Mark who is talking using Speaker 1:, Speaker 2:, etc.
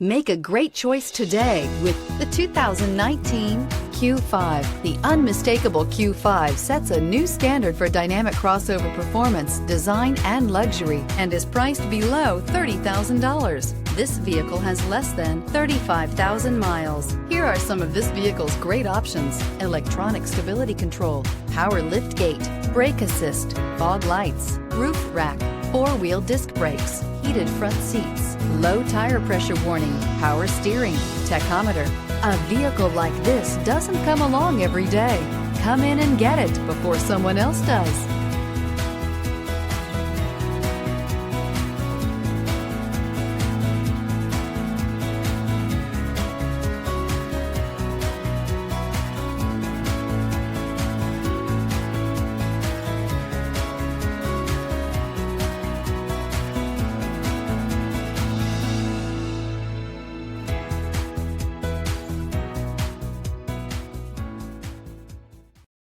Speaker 1: Make a great choice today with the 2019 Q5. The unmistakable Q5 sets a new standard for dynamic crossover performance, design, and luxury, and is priced below $30,000. This vehicle has less than 35,000 miles. Here are some of this vehicle's great options: electronic stability control, power liftgate, brake assist, fog lights, roof rack, four-wheel disc brakes, heated front seats, low tire pressure warning, power steering, tachometer. A vehicle like this doesn't come along every day. Come in and get it before someone else does.